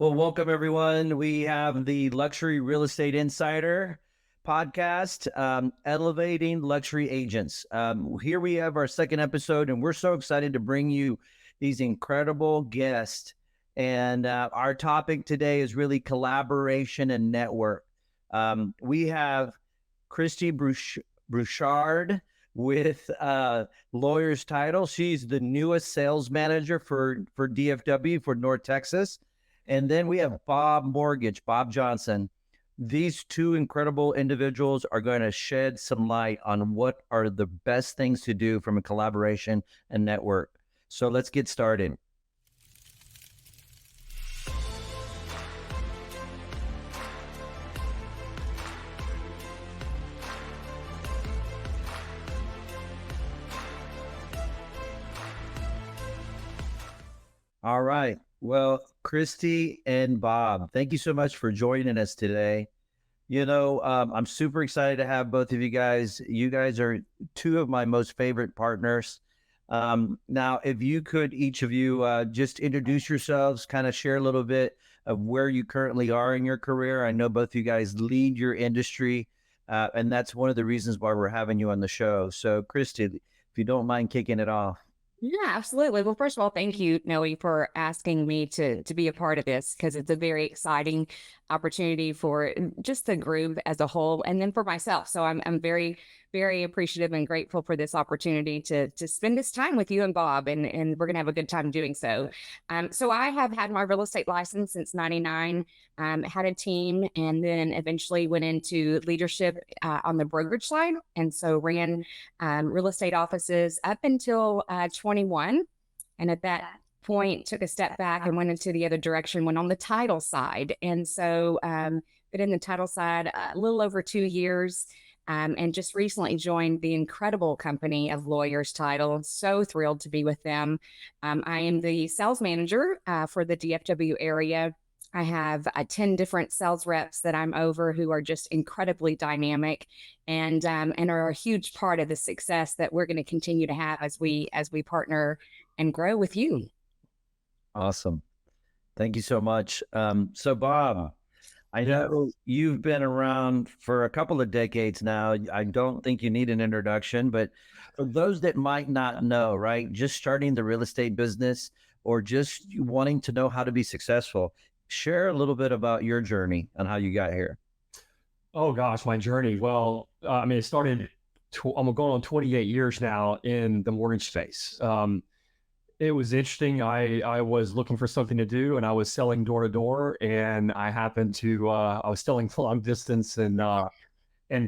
Well, welcome everyone. We have the Luxury Real Estate Insider podcast, elevating luxury agents. Here we have our second episode, and we're so excited to bring you these incredible guests. And our topic today is really collaboration and network. We have Christy Bouchard with lawyer's title. She's the newest sales manager for DFW for North Texas. And then we have Bob Johnson. These two incredible individuals are going to shed some light on what are the best things to do from a collaboration and network. So let's get started. All right. Well, Christy and Bob, thank you so much for joining us today. I'm super excited to have both of you guys. You guys are two of my most favorite partners. Now, if you could, each of you, just introduce yourselves, kind of share a little bit of where you currently are in your career. I know both of you guys lead your industry, and that's one of the reasons why we're having you on the show. So, Christy, if you don't mind kicking it off. Yeah, absolutely. Well, first of all, thank you, Noe, for asking me to be a part of this because it's a very exciting opportunity for just the group as a whole, and then for myself. So I'm very, very appreciative and grateful for this opportunity to spend this time with you and Bob, and we're gonna have a good time doing so. So I have had my real estate license since '99. Had a team, and then eventually went into leadership on the brokerage side, and so ran real estate offices up until 21. And at that point, took a step back and went into the other direction, went on the title side. And so, been in the title side a little over 2 years. And just recently joined the incredible company of Lawyers Title. So thrilled to be with them. I am the sales manager for the DFW area. I have 10 different sales reps that I'm over who are just incredibly dynamic and are a huge part of the success that we're going to continue to have as we partner and grow with you. Awesome. Thank you so much. So, Bob, I know you've been around for a couple of decades now. I don't think you need an introduction, but for those that might not know, right, just starting the real estate business or just wanting to know how to be successful, share a little bit about your journey and how you got here. Oh gosh, my journey. Well, it started. I'm going on 28 years now in the mortgage space. It was interesting. I was looking for something to do, and I was selling door to door, and I happened to I was selling long distance and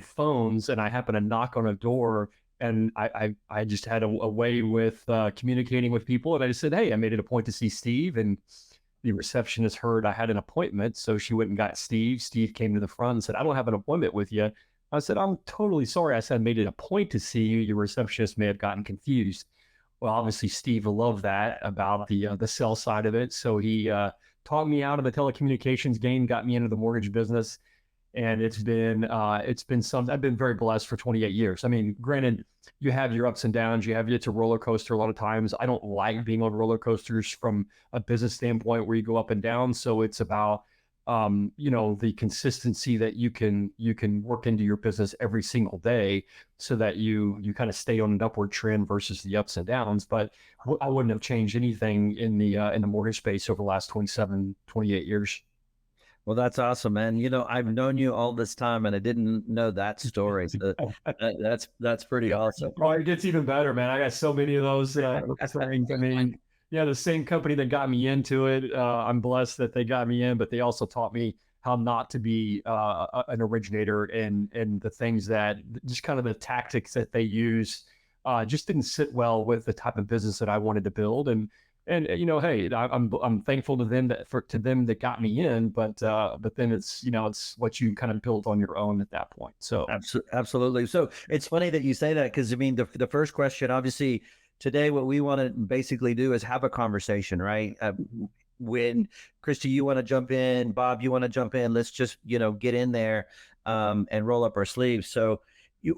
phones, and I happened to knock on a door, and I just had a way with communicating with people, and I just said, hey, I made it a point to see Steve, and the receptionist heard I had an appointment, so she went and got Steve. Steve came to the front and said, I don't have an appointment with you. I said, I'm totally sorry. I said, I made it a point to see you. Your receptionist may have gotten confused. Well, obviously, Steve loved that about the sell side of it. So he taught me out of the telecommunications game, got me into the mortgage business. And it's been something. I've been very blessed for 28 years. I mean, granted, you have your ups and downs. It's a roller coaster a lot of times. I don't like being on roller coasters from a business standpoint where you go up and down. So it's about the consistency that you can work into your business every single day so that you kind of stay on an upward trend versus the ups and downs. But I wouldn't have changed anything in the mortgage space over the last 27, 28 years. Well, that's awesome, man. I've known you all this time and I didn't know that story. So that's pretty awesome. Oh, it gets even better, man. I got so many of those things. I mean, yeah, the same company that got me into it. I'm blessed that they got me in, but they also taught me how not to be an originator and the things that just kind of the tactics that they use just didn't sit well with the type of business that I wanted to build. And hey, I'm thankful to them that got me in, but then it's what you kind of build on your own at that point. So Absolutely. So it's funny that you say that because I mean the first question, obviously, today what we want to basically do is have a conversation, right? When Christy, you want to jump in, Bob, you want to jump in. Let's just get in there and roll up our sleeves. So,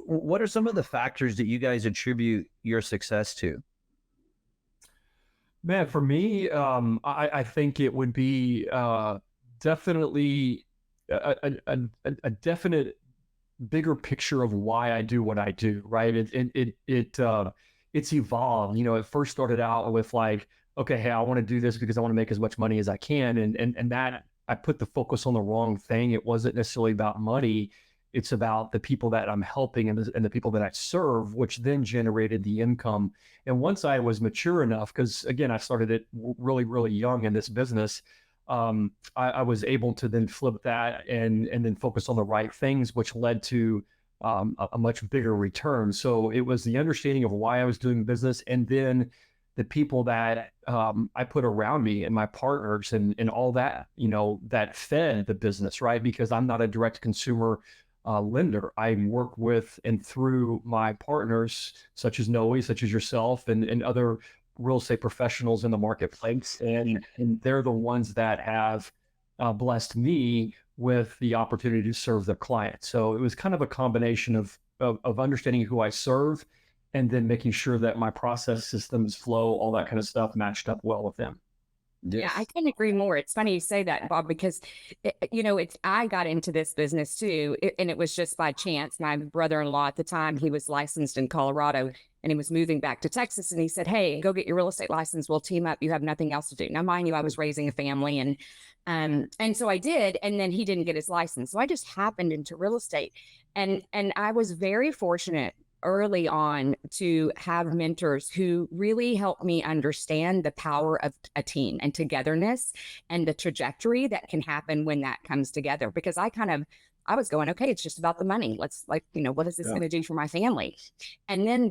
what are some of the factors that you guys attribute your success to? Man, for me, I think it would be definitely a definite bigger picture of why I do what I do, right? It's evolved. You know, it first started out with like, okay, hey, I want to do this because I want to make as much money as I can, and that I put the focus on the wrong thing. It wasn't necessarily about money. It's about the people that I'm helping and the people that I serve, which then generated the income. And once I was mature enough, because again, I started it really, really young in this business, I was able to then flip that and then focus on the right things, which led to a much bigger return. So it was the understanding of why I was doing business, and then the people that I put around me and my partners and all that, you know, that fed the business, right? Because I'm not a direct consumer lender. I work with and through my partners, such as Noe, such as yourself, and other real estate professionals in the marketplace, and they're the ones that have blessed me with the opportunity to serve their clients. So it was kind of a combination of understanding who I serve, and then making sure that my process systems flow, all that kind of stuff matched up well with them. Yeah, I Yes. couldn't agree more. It's funny you say that, Bob, because it's I got into this business too, and it was just by chance. My brother-in-law at the time, he was licensed in Colorado, and he was moving back to Texas, and he said, "Hey, go get your real estate license. We'll team up. You have nothing else to do." Now, mind you, I was raising a family, and so I did, and then he didn't get his license, so I just happened into real estate, and I was very fortunate early on to have mentors who really helped me understand the power of a team and togetherness and the trajectory that can happen when that comes together. Because I was going, okay, it's just about the money. Let's what is this Yeah. going to do for my family? And then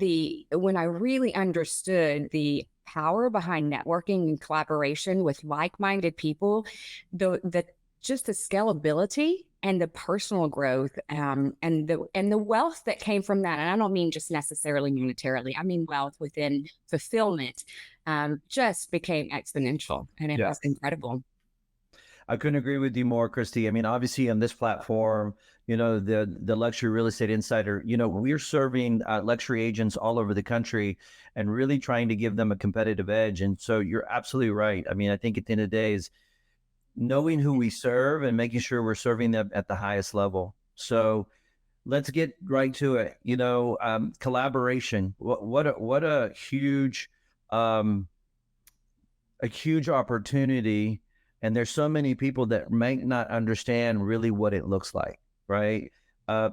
when I really understood the power behind networking and collaboration with like-minded people, the just the scalability and the personal growth, and the wealth that came from that. And I don't mean just necessarily monetarily. I mean wealth within fulfillment, just became exponential, and it Yeah. was incredible. I couldn't agree with you more, Christy. I mean, obviously on this platform, the luxury real estate insider, we're serving luxury agents all over the country and really trying to give them a competitive edge. And so you're absolutely right. I mean, I think at the end of the day is knowing who we serve and making sure we're serving them at the highest level. So let's get right to it. Collaboration. Um, a huge opportunity, and there's so many people that might not understand really what it looks like, right?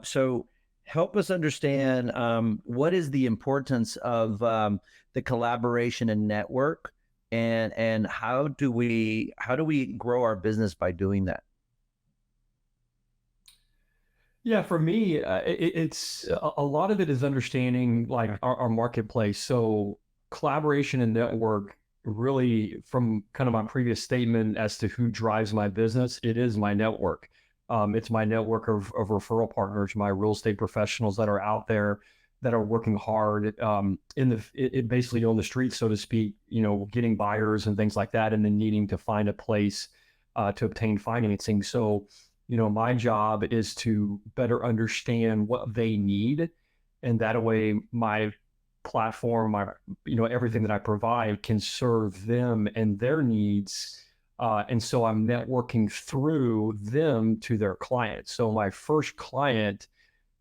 So help us understand what is the importance of the collaboration and network, and how do we grow our business by doing that? Yeah, for me, it's a lot of it is understanding like our marketplace. So collaboration and network really, from kind of my previous statement as to who drives my business, it is my network. It's my network of referral partners, my real estate professionals that are out there that are working hard basically on the street, so to speak, getting buyers and things like that, and then needing to find a place to obtain financing. So my job is to better understand what they need. And that way, my platform, everything that I provide can serve them and their needs. And so I'm networking through them to their clients. So my first client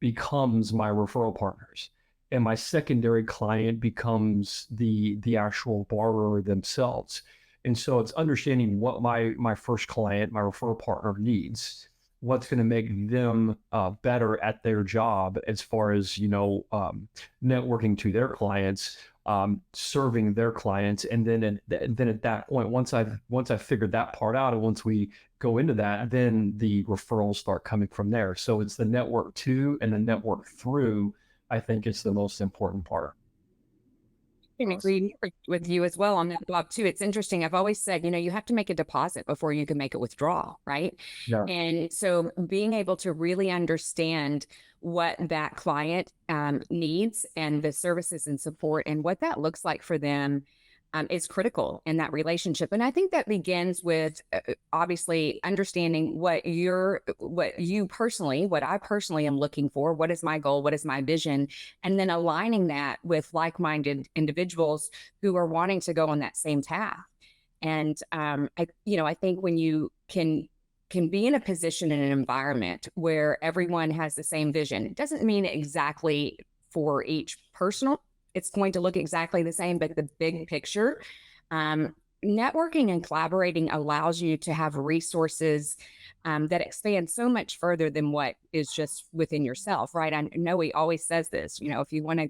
becomes my referral partners. And my secondary client becomes the actual borrower themselves. And so it's understanding what my first client, my referral partner needs, what's going to make them better at their job as far as networking to their clients, serving their clients, and then at that point, once I've figured that part out, and once we go into that, then the referrals start coming from there. So it's the network to and the network through. I think is the most important part. Can agree with you as well on that, Bob, too. It's interesting. I've always said, you have to make a deposit before you can make a withdrawal, right? Yeah. And so being able to really understand what that client needs and the services and support and what that looks like for them, is critical in that relationship. And I think that begins with obviously understanding what I personally am looking for. What is my goal? What is my vision? And then aligning that with like-minded individuals who are wanting to go on that same path. And I think when you can be in a position in an environment where everyone has the same vision, it doesn't mean exactly for each personal it's going to look exactly the same, but the big picture, networking and collaborating allows you to have resources that expand so much further than what is just within yourself, right? I know he always says this, if you want to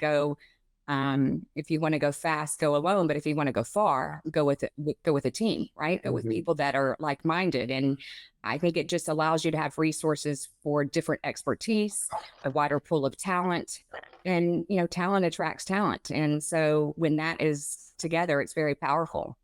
go fast, go alone, but if you want to go far, go with a team, right? Go with people that are like-minded. And I think it just allows you to have resources for different expertise, a wider pool of talent, and talent attracts talent. And so when that is together, it's very powerful.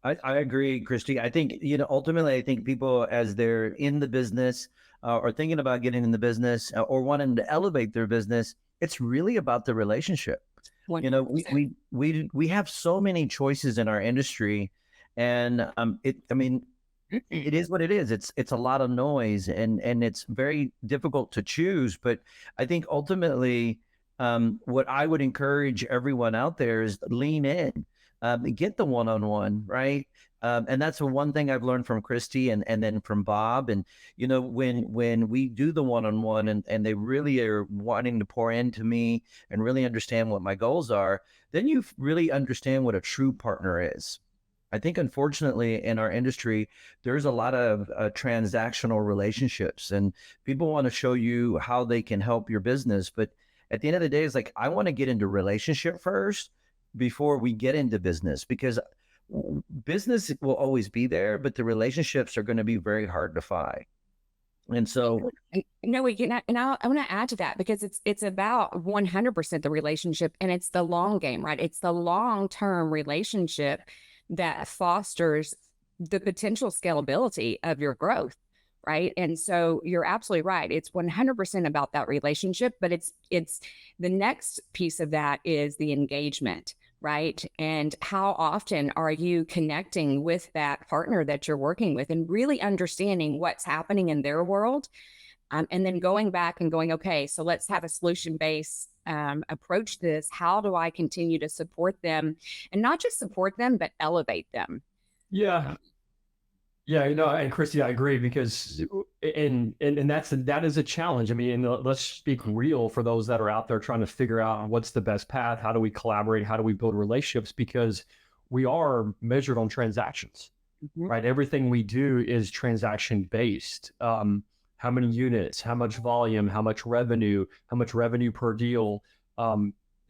I agree, Christy. I think, ultimately, I think people, as they're in the business or thinking about getting in the business or wanting to elevate their business, it's really about the relationship. 100%. We have so many choices in our industry, and it is what it is. It's a lot of noise, and it's very difficult to choose. But I think ultimately, what I would encourage everyone out there is lean in, get the one-on-one, right? And that's the one thing I've learned from Christy and then from Bob. And, when we do the one-on-one and they really are wanting to pour into me and really understand what my goals are, then you really understand what a true partner is. I think, unfortunately, in our industry, there's a lot of transactional relationships, and people want to show you how they can help your business. But at the end of the day, it's like, I want to get into relationship first before we get into business, because business will always be there, but the relationships are going to be very hard to find. And so, no, we can, and I want to add to that because it's about 100% the relationship, and it's the long game, right? It's the long-term relationship that fosters the potential scalability of your growth, right? And so you're absolutely right. It's 100% about that relationship, but it's the next piece of that is the engagement, right? And how often are you connecting with that partner that you're working with and really understanding what's happening in their world? And then going back and going, okay, so let's have a solution-based approach to this. How do I continue to support them, and not just support them, but elevate them? Yeah. Yeah, and Christy, I agree, because and that is a challenge. I mean, let's speak real for those that are out there trying to figure out what's the best path. How do we collaborate? How do we build relationships? Because we are measured on transactions, right? Everything we do is transaction based. How many units? How much volume? How much revenue? How much revenue per deal?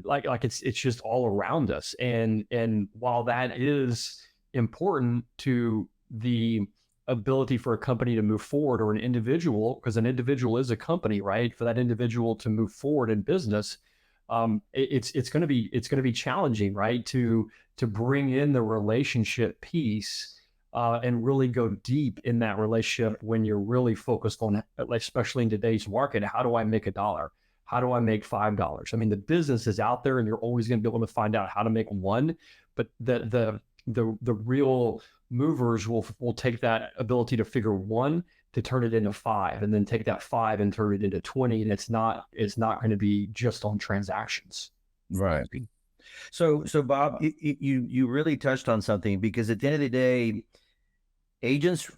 Like it's just all around us. And while that is important to the ability for a company to move forward, or an individual, because an individual is a company, right? For that individual to move forward in business, it's going to be challenging, right? To bring in the relationship piece and really go deep in that relationship when you're really focused on, especially in today's market, how do I make $1? How do I make $5? I mean, the business is out there, and you're always going to be able to find out how to make one, but the real movers will take that ability to figure one to turn it into 5, and then take that 5 and turn it into 20. And it's not going to be just on transactions. right. So Bob, you really touched on something, because at the end of the day, agents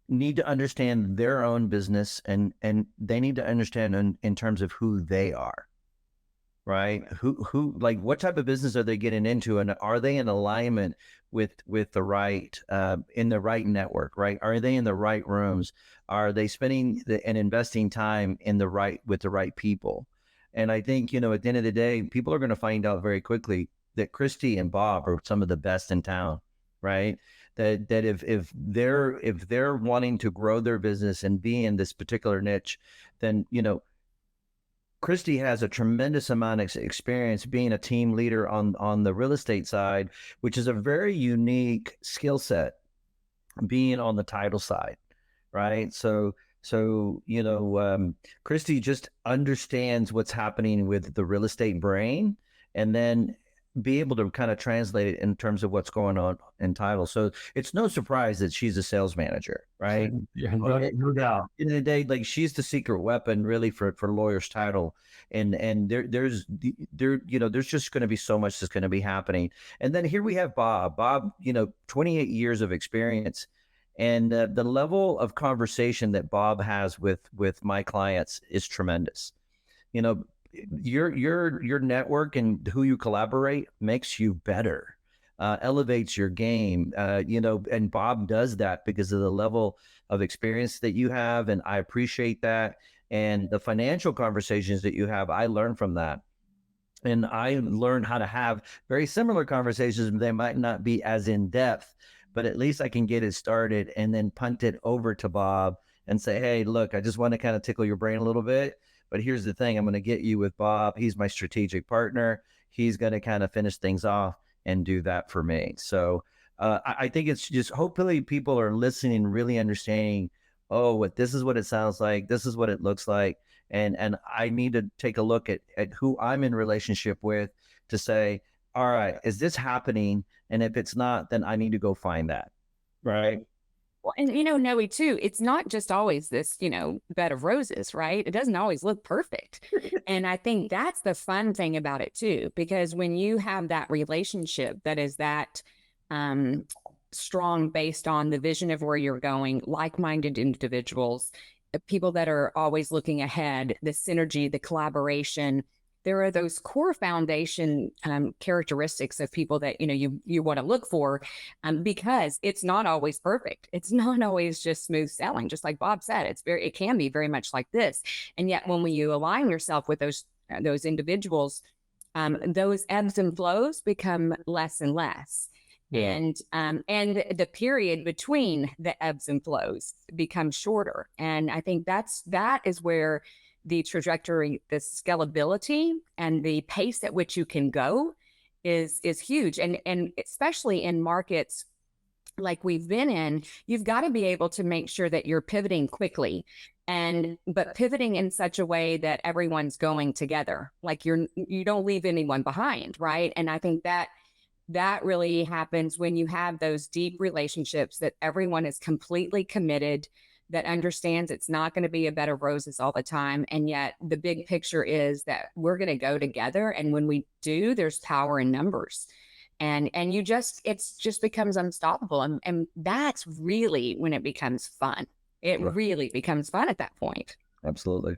need to understand their own business, and they need to understand in terms of who they are. Right? Who like, what type of business are they getting into, and are they in alignment with the right in the right network, right? Are they in the right rooms? Are they spending and investing time with the right people? And I think, at the end of the day, people are going to find out very quickly that Christy and Bob are some of the best in town, right? That if they're wanting to grow their business and be in this particular niche, then Christy has a tremendous amount of experience being a team leader on the real estate side, which is a very unique skill set, being on the title side, right? So Christy just understands what's happening with the real estate brain, and then be able to kind of translate it in terms of what's going on in title. So it's no surprise that she's a sales manager, right? Yeah, no doubt. In the day, like she's the secret weapon really for lawyers title. And there's there's just going to be so much that's going to be happening. And then here we have Bob, 28 years of experience. And the level of conversation that Bob has with my clients is tremendous. You know, your network and who you collaborate makes you better, elevates your game. And Bob does that because of the level of experience that you have, and I appreciate that. And the financial conversations that you have, I learn from that. And I learned how to have very similar conversations. They might not be as in depth, but at least I can get it started and then punt it over to Bob and say, hey, look, I just want to kind of tickle your brain a little bit. But here's the thing, I'm going to get you with Bob. He's my strategic partner. He's going to kind of finish things off and do that for me. So I think it's just hopefully people are listening, really understanding, oh, this is what it sounds like. This is what it looks like. And I need to take a look at who I'm in relationship with to say, all right, is this happening? And if it's not, then I need to go find that. Right. Well, and Noe too, it's not just always this, bed of roses, right? It doesn't always look perfect. And I think that's the fun thing about it too, because when you have that relationship that is that strong based on the vision of where you're going, like-minded individuals, people that are always looking ahead, the synergy, the collaboration, there are those core foundation characteristics of people that you want to look for, because it's not always perfect. It's not always just smooth sailing. Just like Bob said, it can be very much like this. And yet, when you align yourself with those individuals, those ebbs and flows become less and less. Yeah. And the period between the ebbs and flows becomes shorter. And I think that is where the trajectory, the scalability, and the pace at which you can go is huge. And especially in markets like we've been in, you've got to be able to make sure that you're pivoting quickly, but pivoting in such a way that everyone's going together. Like you don't leave anyone behind, right? And I think that really happens when you have those deep relationships that everyone is completely committed, that understands it's not going to be a bed of roses all the time. And yet the big picture is that we're going to go together. And when we do, there's power in numbers. And it just becomes unstoppable. And that's really when it becomes fun. It really becomes fun at that point. Absolutely.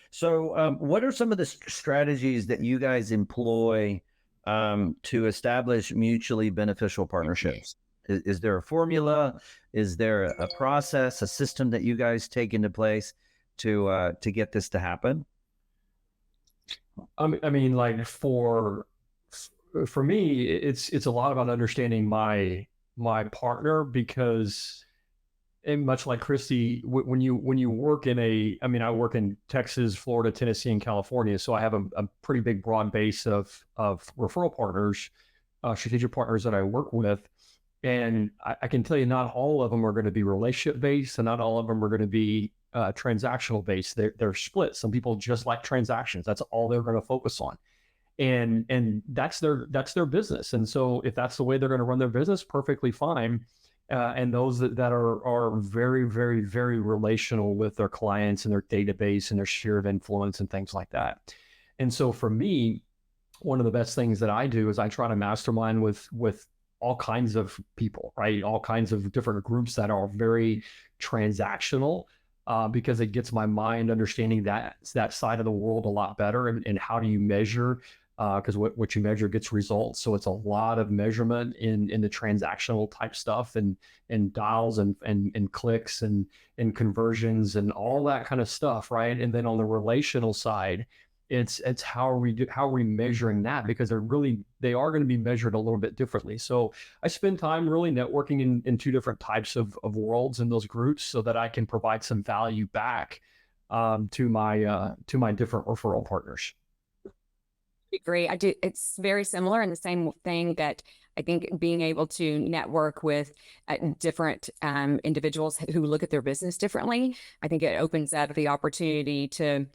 So what are some of the strategies that you guys employ to establish mutually beneficial partnerships? Is there a formula? Is there a process, a system that you guys take into place to get this to happen? I mean, like for me, it's a lot about understanding my partner, because, and much like Christy, when you work I work in Texas, Florida, Tennessee, and California, so I have a pretty big broad base of referral partners, strategic partners that I work with. And I can tell you, not all of them are going to be relationship based, and not all of them are going to be transactional based. They're split. Some people just like transactions. That's all they're going to focus on. And that's their business. And so if that's the way they're going to run their business, perfectly fine. And those that are very, very, very relational with their clients and their database and their sphere of influence and things like that. And so for me, one of the best things that I do is I try to mastermind with all kinds of people, right? All kinds of different groups that are very transactional, because it gets my mind understanding that side of the world a lot better. And how do you measure? Because what you measure gets results. So it's a lot of measurement in the transactional type stuff, and dials and clicks and conversions and all that kind of stuff, right? And then on the relational side, it's how are we measuring that, because they are going to be measured a little bit differently. So I spend time really networking in two different types of worlds in those groups, so that I can provide some value back to my different referral partners. Agree. I do. It's very similar, and the same thing that I think being able to network with different individuals who look at their business differently, I think it opens up the opportunity to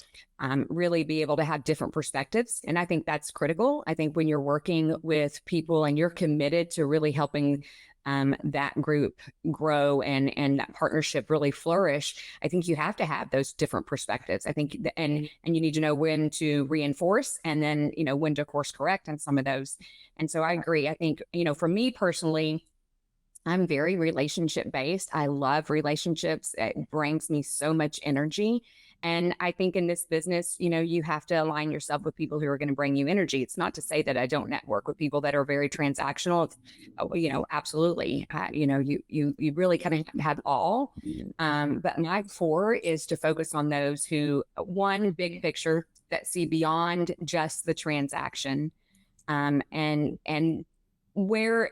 really be able to have different perspectives. And I think that's critical. I think when you're working with people and you're committed to really helping that group grow and that partnership really flourish, I think you have to have those different perspectives. I think, and you need to know when to reinforce and then, when to course correct on some of those. And so I agree. I think, for me personally, I'm very relationship based. I love relationships. It brings me so much energy. And I think in this business, you have to align yourself with people who are going to bring you energy. It's not to say that I don't network with people that are very transactional. Absolutely. You really kind of have all. But my core is to focus on those who, one, big picture, that see beyond just the transaction. And where,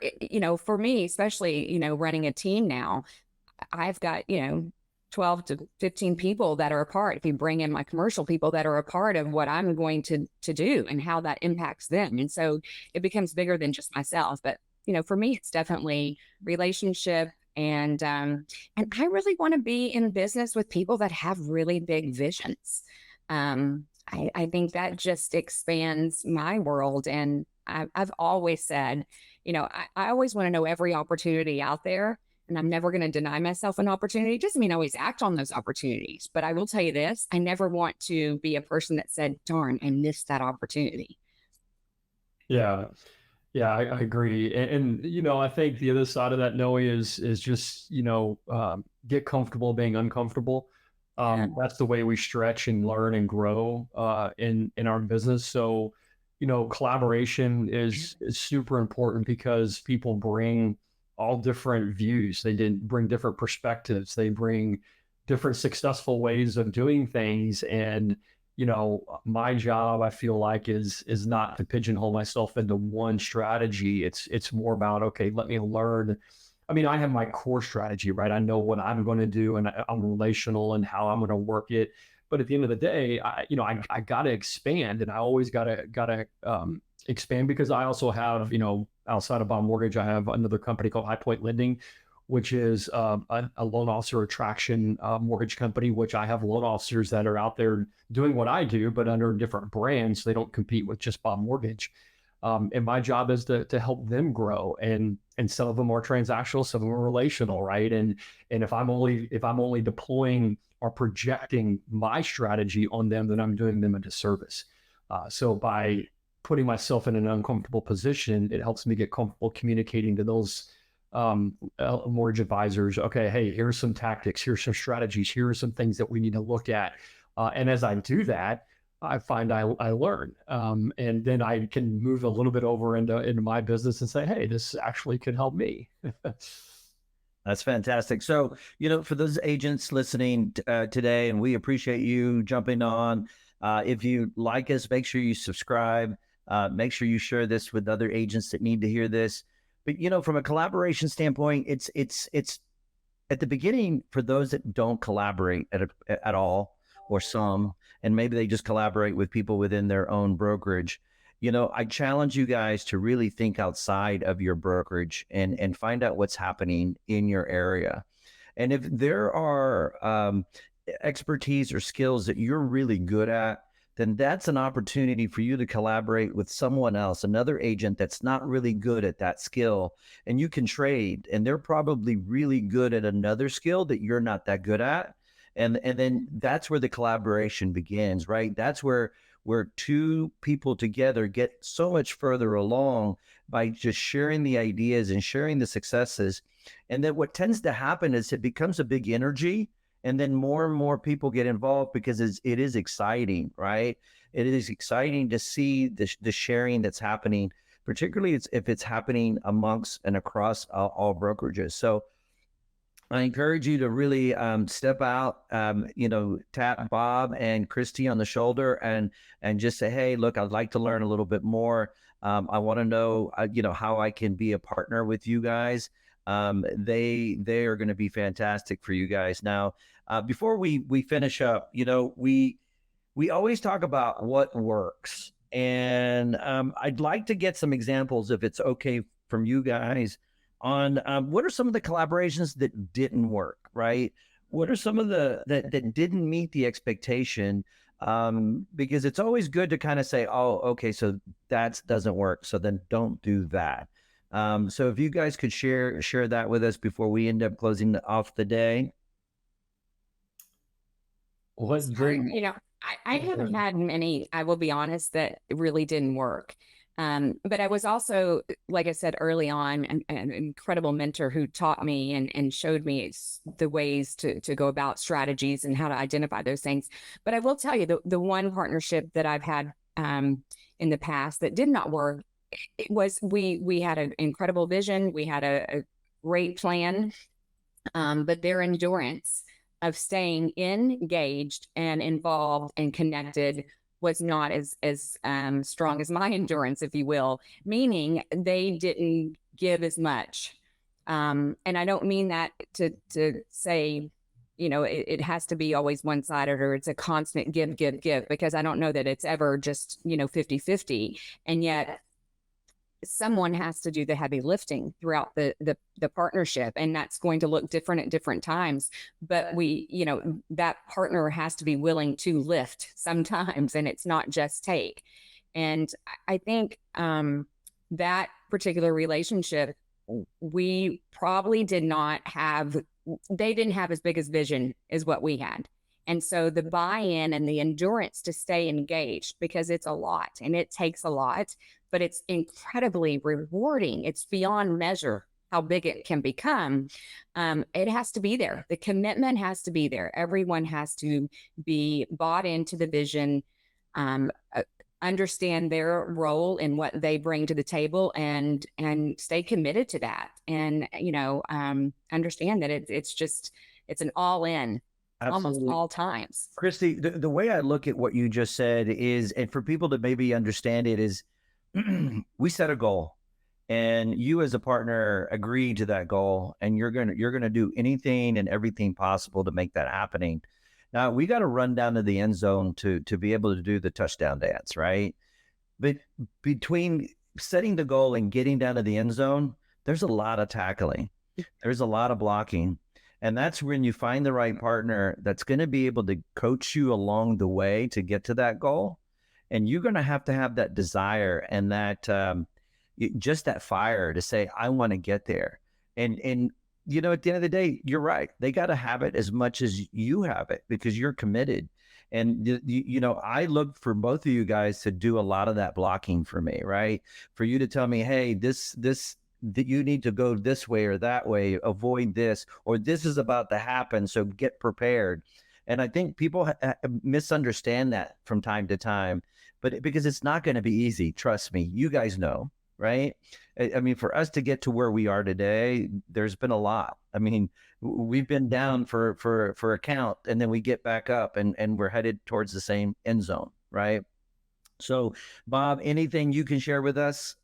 for me, especially, running a team now, I've got, 12 to 15 people that are a part. If you bring in my commercial people that are a part of what I'm going to do and how that impacts them. And so it becomes bigger than just myself. But, for me, it's definitely relationship. And I really want to be in business with people that have really big visions. I think that just expands my world. And I've always said, I always want to know every opportunity out there, and I'm never going to deny myself an opportunity. It doesn't mean I always act on those opportunities, but I will tell you this, I never want to be a person that said, darn, I missed that opportunity. Yeah. Yeah, I agree. And I think the other side of that, Noe, is just, get comfortable being uncomfortable. That's the way we stretch and learn and grow in our business. So, collaboration is super important because people bring all different views. They didn't bring different perspectives. They bring different successful ways of doing things. And, my job, I feel like, is not to pigeonhole myself into one strategy. It's more about, okay, let me learn. I mean, I have my core strategy, right? I know what I'm going to do, and I'm relational and how I'm going to work it. But at the end of the day, I got to expand, and I always got to expand because I also have, outside of Bond Mortgage, I have another company called High Point Lending, which is a loan officer attraction mortgage company, which I have loan officers that are out there doing what I do, but under different brands. They don't compete with just Bond Mortgage. And my job is to help them grow. And some of them are transactional, some of them are relational, right? And if I'm only deploying or projecting my strategy on them, then I'm doing them a disservice. So by putting myself in an uncomfortable position, it helps me get comfortable communicating to those mortgage advisors. Okay, hey, here's some tactics, here's some strategies, here are some things that we need to look at. And as I do that, I find I learn, and then I can move a little bit over into my business and say, hey, this actually could help me. That's fantastic. So, for those agents listening today, and we appreciate you jumping on. If you like us, make sure you subscribe. Make sure you share this with other agents that need to hear this. But, from a collaboration standpoint, it's at the beginning for those that don't collaborate at all, or some, and maybe they just collaborate with people within their own brokerage. I challenge you guys to really think outside of your brokerage and find out what's happening in your area. And if there are expertise or skills that you're really good at, then that's an opportunity for you to collaborate with someone else, another agent that's not really good at that skill, and you can trade. And they're probably really good at another skill that you're not that good at. And then that's where the collaboration begins, right? That's where two people together get so much further along by just sharing the ideas and sharing the successes. And then what tends to happen is it becomes a big energy, and then more and more people get involved because it is exciting, right? It is exciting to see the sharing that's happening, particularly if it's happening amongst and across all brokerages. So I encourage you to really step out, tap Bob and Christy on the shoulder and just say, hey, look, I'd like to learn a little bit more. I want to know, how I can be a partner with you guys. They are going to be fantastic for you guys. Now, before we finish up, we always talk about what works. And I'd like to get some examples, if it's okay from you guys on what are some of the collaborations that didn't work, right? What are some of the that didn't meet the expectation? Because it's always good to kind of say, oh, okay, so that doesn't work, so then don't do that. So if you guys could share that with us before we end up closing off the day. What's great? I haven't had many, I will be honest, that really didn't work. But I was also, like I said early on, an incredible mentor who taught me and showed me the ways to go about strategies and how to identify those things. But I will tell you, the one partnership that I've had in the past that did not work, it was we had an incredible vision, we had a great plan, but their endurance of staying engaged and involved and connected was not as strong as my endurance, if you will, meaning they didn't give as much. And I don't mean that to say, it has to be always one-sided or it's a constant give, because I don't know that it's ever just, 50-50. And yet someone has to do the heavy lifting throughout the partnership, and that's going to look different at different times. But that partner has to be willing to lift sometimes, and it's not just take. And I think that particular relationship, we probably did not have, they didn't have as big as vision as what we had. And so the buy-in and the endurance to stay engaged, because it's a lot and it takes a lot, but it's incredibly rewarding. It's beyond measure how big it can become. It has to be there. The commitment has to be there. Everyone has to be bought into the vision, understand their role and what they bring to the table, and stay committed to that. And, understand that it's an all in. Absolutely. Almost all times. Christy, the way I look at what you just said is, and for people to maybe understand it, is we set a goal and you as a partner agree to that goal, and you're gonna do anything and everything possible to make that happening. Now we got to run down to the end zone to be able to do the touchdown dance, right? But between setting the goal and getting down to the end zone, there's a lot of tackling. There's a lot of blocking. And that's when you find the right partner that's going to be able to coach you along the way to get to that goal. And you're going to have that desire and that just that fire to say, I want to get there. And at the end of the day, you're right. They got to have it as much as you have it because you're committed. And, I look for both of you guys to do a lot of that blocking for me, right? For you to tell me, hey, this that you need to go this way or that way, avoid this, or this is about to happen, so get prepared. And I think people misunderstand that from time to time, but because it's not going to be easy, trust me, you guys know, right? I mean, for us to get to where we are today, there's been a lot. I mean, we've been down for a count, and then we get back up and we're headed towards the same end zone, right? So Bob, anything you can share with us?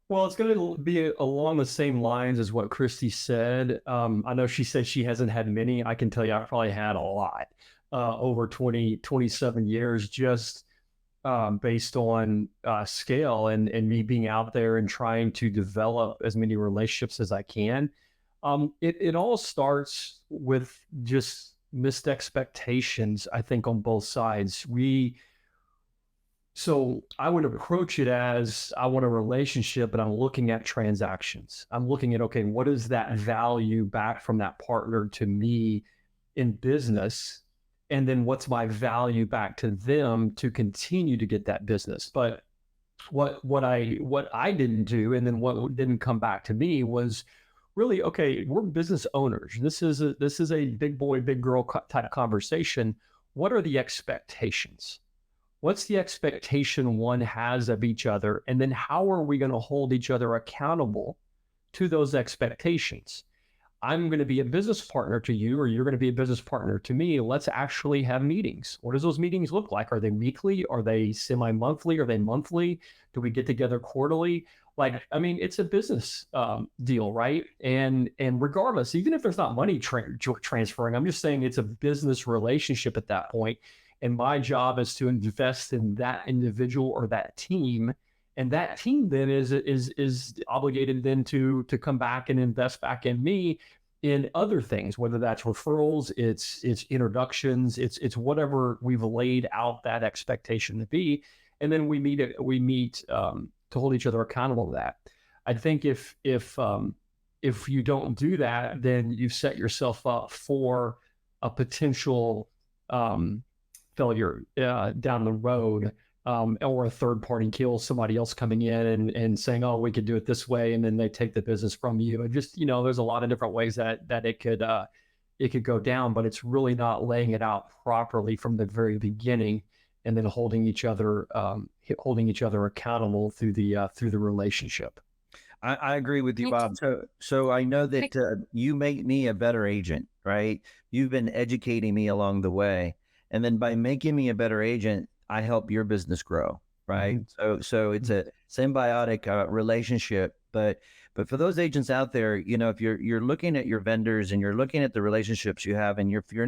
Well, it's going to be along the same lines as what Christy said. I know she said she hasn't had many. I can tell you I probably had a lot over 27 years, just based on scale and me being out there and trying to develop as many relationships as I can. It all starts with just missed expectations, I think, on both sides. So I would approach it as I want a relationship, but I'm looking at transactions. I'm looking at, okay, what is that value back from that partner to me in business? And then what's my value back to them to continue to get that business? But what I didn't do, and then what didn't come back to me was really, okay, we're business owners. This is a big boy, big girl type conversation. What are the expectations? What's the expectation one has of each other? And then how are we going to hold each other accountable to those expectations? I'm going to be a business partner to you, or you're going to be a business partner to me. Let's actually have meetings. What does those meetings look like? Are they weekly? Are they semi-monthly? Are they monthly? Do we get together quarterly? It's a business deal, right? And regardless, even if there's not money transferring, I'm just saying it's a business relationship at that point. And my job is to invest in that individual or that team And that team then is obligated then to come back and invest back in me in other things, whether that's referrals, it's introductions, it's whatever we've laid out that expectation to be, and then we meet to hold each other accountable to that. I think if you don't do that, then you've set yourself up for a potential failure down the road, or a third party kills somebody else coming in and saying, "Oh, we could do it this way," and then they take the business from you. And just there's a lot of different ways that it could go down, but it's really not laying it out properly from the very beginning, and then holding each other accountable through the relationship. I agree with you, Makes Bob. So I know that you make me a better agent, right? You've been educating me along the way, and then by making me a better agent, I help your business grow, right? So it's a symbiotic relationship. But for those agents out there, if you're looking at your vendors and you're looking at the relationships you have, and if you're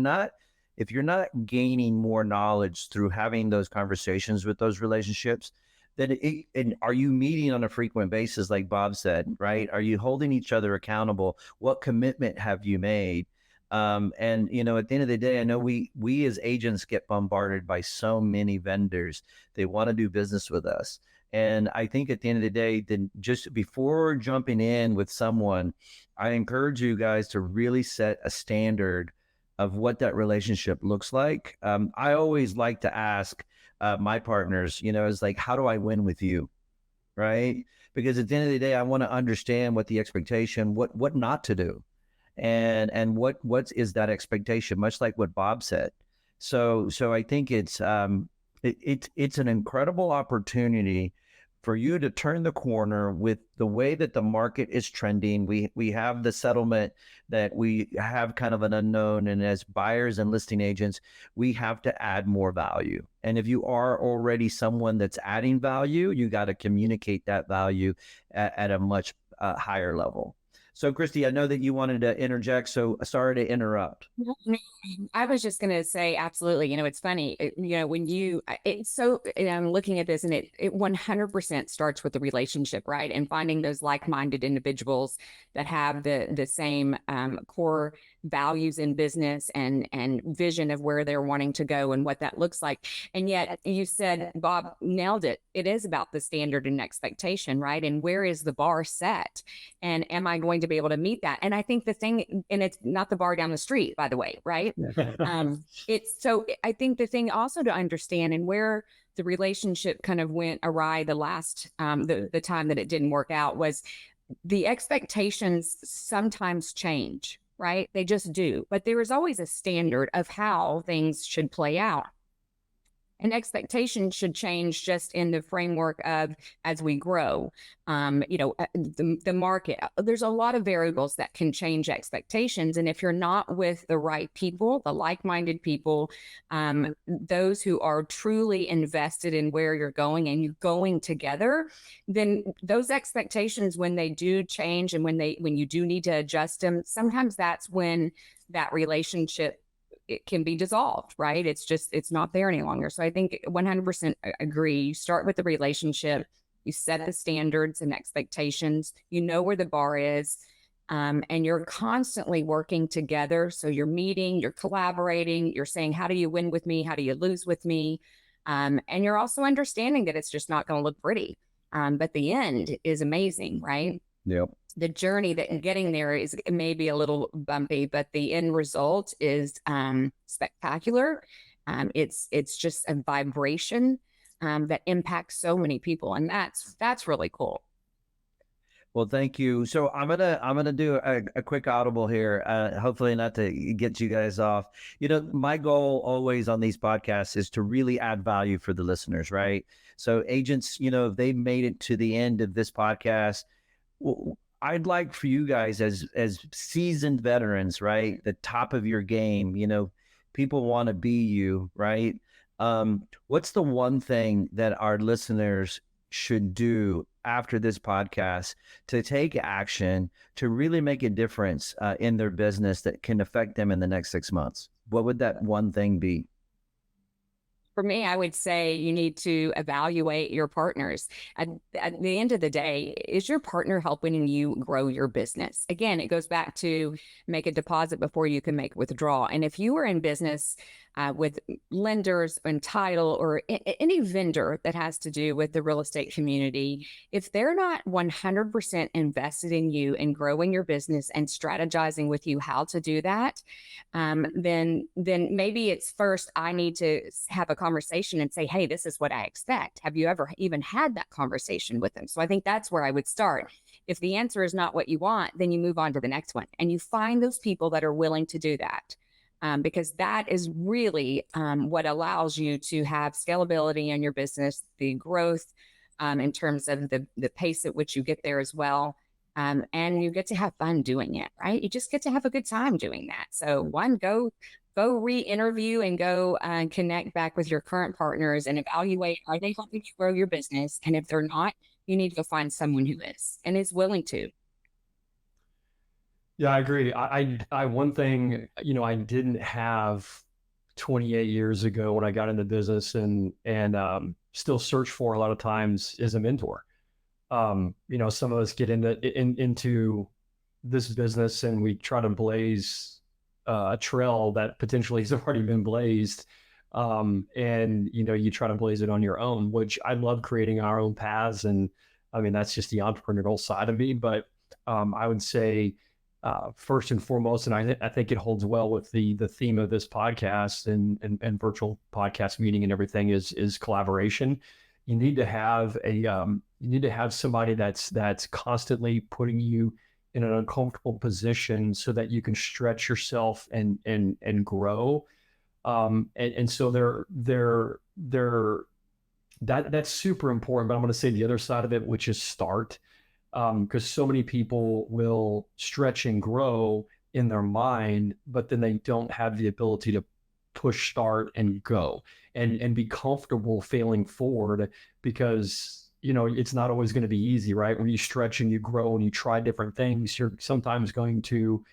not gaining more knowledge through having those conversations with those relationships, then and are you meeting on a frequent basis, like Bob said, right? Are you holding each other accountable? What commitment have you made? And at the end of the day, I know we as agents get bombarded by so many vendors. They want to do business with us. And I think at the end of the day, then just before jumping in with someone, I encourage you guys to really set a standard of what that relationship looks like. I always like to ask my partners, is like, how do I win with you? Right. Because at the end of the day, I want to understand what the expectation, what not to do. And what is that expectation, much like what Bob said. So I think it's an incredible opportunity for you to turn the corner with the way that the market is trending. We have the settlement that we have kind of an unknown, and as buyers and listing agents, we have to add more value. And if you are already someone that's adding value, you got to communicate that value at a much higher level. So, Christy, I know that you wanted to interject, so sorry to interrupt. I was just going to say, absolutely. It's funny, I'm looking at this, and it 100% starts with the relationship, right? And finding those like-minded individuals that have the same core values in business and vision of where they're wanting to go and what that looks like. And yet you said, Bob nailed it. It is about the standard and expectation, right? And where is the bar set? And am I going to be able to meet that? And I think it's not the bar down the street, by the way, right? I think the thing also to understand, and where the relationship kind of went awry the last, the time that it didn't work out, was the expectations sometimes change, right? They just do. But there is always a standard of how things should play out. And expectations should change just in the framework of as we grow. The market, there's a lot of variables that can change expectations. And if you're not with the right people, the like-minded people, those who are truly invested in where you're going and you're going together, then those expectations, when they do change and when you do need to adjust them, sometimes that's when that relationship, it can be dissolved, right? It's not there any longer. So I think 100% agree. You start with the relationship, you set the standards and expectations, you know where the bar is, and you're constantly working together. So you're meeting, you're collaborating, you're saying, how do you win with me? How do you lose with me? And you're also understanding that it's just not going to look pretty. But the end is amazing, right? Yep. The journey that getting there is maybe a little bumpy, but the end result is spectacular. It's just a vibration that impacts so many people, and that's really cool. Well, thank you. So I'm gonna do a quick audible here. Hopefully not to get you guys off. My goal always on these podcasts is to really add value for the listeners, right? So agents, if they made it to the end of this podcast, I'd like for you guys as seasoned veterans, right? The top of your game, people want to be you, right? What's the one thing that our listeners should do after this podcast to take action to really make a difference in their business that can affect them in the next 6 months? What would that one thing be? For me, I would say you need to evaluate your partners. At the end of the day, is your partner helping you grow your business? Again, it goes back to make a deposit before you can make withdrawal. And if you are in business with lenders and title or any vendor that has to do with the real estate community, if they're not 100% invested in you and growing your business and strategizing with you how to do that, then maybe it's first I need to have a conversation and say, hey, this is what I expect. Have you ever even had that conversation with them? So I think that's where I would start. If the answer is not what you want, then you move on to the next one and you find those people that are willing to do that. Because that is really what allows you to have scalability in your business, the growth in terms of the pace at which you get there as well. And you get to have fun doing it, right? You just get to have a good time doing that. So one, go re-interview and go connect back with your current partners and evaluate, are they helping you grow your business? And if they're not, you need to go find someone who is and is willing to. Yeah, I agree. I one thing, I didn't have 28 years ago when I got into business and still search for a lot of times is a mentor. Some of us get into this business and we try to blaze a trail that potentially has already been blazed. And you try to blaze it on your own, which I love creating our own paths. And I mean, that's just the entrepreneurial side of me. But I would say, first and foremost, and I think it holds well with the theme of this podcast and virtual podcast meeting and everything is collaboration. You need to have somebody that's constantly putting you in an uncomfortable position so that you can stretch yourself and grow. And so that's super important. But I'm going to say the other side of it, which is start. Because so many people will stretch and grow in their mind, but then they don't have the ability to push start and go and be comfortable failing forward because, it's not always going to be easy, right? When you stretch and you grow and you try different things, you're sometimes going to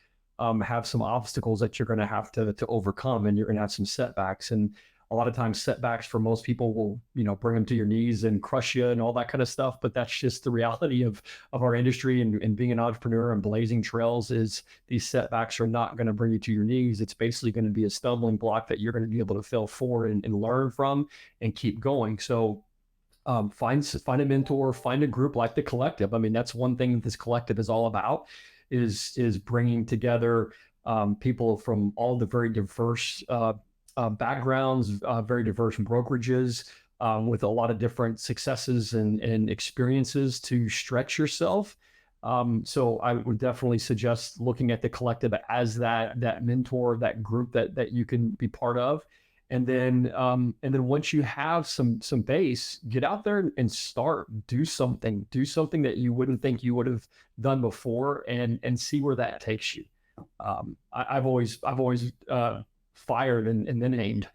have some obstacles that you're going to have to overcome, and you're going to have some setbacks. And a lot of times setbacks for most people will, bring them to your knees and crush you and all that kind of stuff. But that's just the reality of our industry and being an entrepreneur and blazing trails is these setbacks are not going to bring you to your knees. It's basically going to be a stumbling block that you're going to be able to fail forward and learn from and keep going. So find a mentor, find a group like the Collective. I mean, that's one thing that this Collective is all about is bringing together people from all the very diverse backgrounds, very diverse brokerages with a lot of different successes and experiences to stretch yourself. So I would definitely suggest looking at the Collective as that mentor, that group that you can be part of. And then once you have some base, get out there and start, do something that you wouldn't think you would have done before and see where that takes you. I've always fired and then aimed.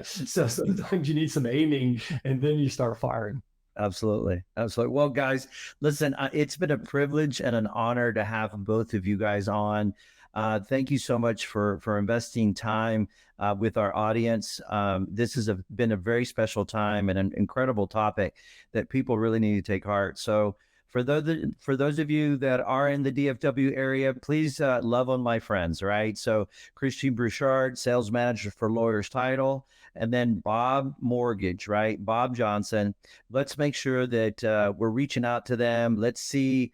So sometimes you need some aiming and then you start firing. Absolutely. Well, guys, listen, it's been a privilege and an honor to have both of you guys on. Thank you so much for investing time with our audience. This has been a very special time and an incredible topic that people really need to take heart. So for those of you that are in the DFW area, please love on my friends, right? So Christine Bouchard, sales manager for Lawyers Title, and then Bob Mortgage, right? Bob Johnson. Let's make sure that we're reaching out to them. Let's see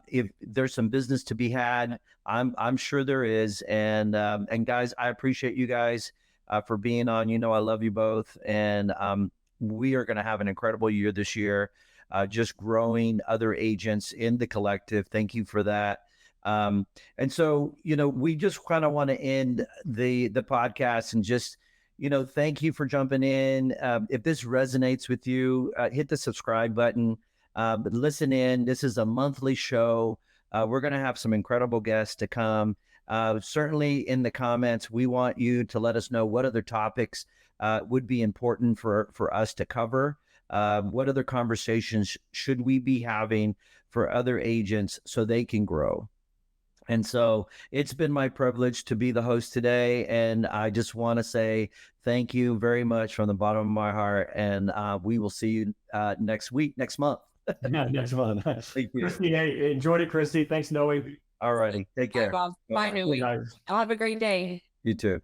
if there's some business to be had. I'm sure there is. And guys, I appreciate you guys for being on. I love you both. And we are going to have an incredible year this year. Just growing other agents in the Collective. Thank you for that. And so, we just kind of want to end the podcast and just, thank you for jumping in. If this resonates with you, hit the subscribe button. But listen in. This is a monthly show. We're going to have some incredible guests to come. Certainly in the comments, we want you to let us know what other topics would be important for us to cover. What other conversations should we be having for other agents so they can grow? And so it's been my privilege to be the host today. And I just want to say thank you very much from the bottom of my heart. And we will see you next month. Yeah, next one. Thank you. Christy, hey, enjoyed it, Christy. Thanks, Noe. All righty. Take Bye, care. Bob. Bye, Bye-bye. Nui. Guys. I'll have a great day. You too.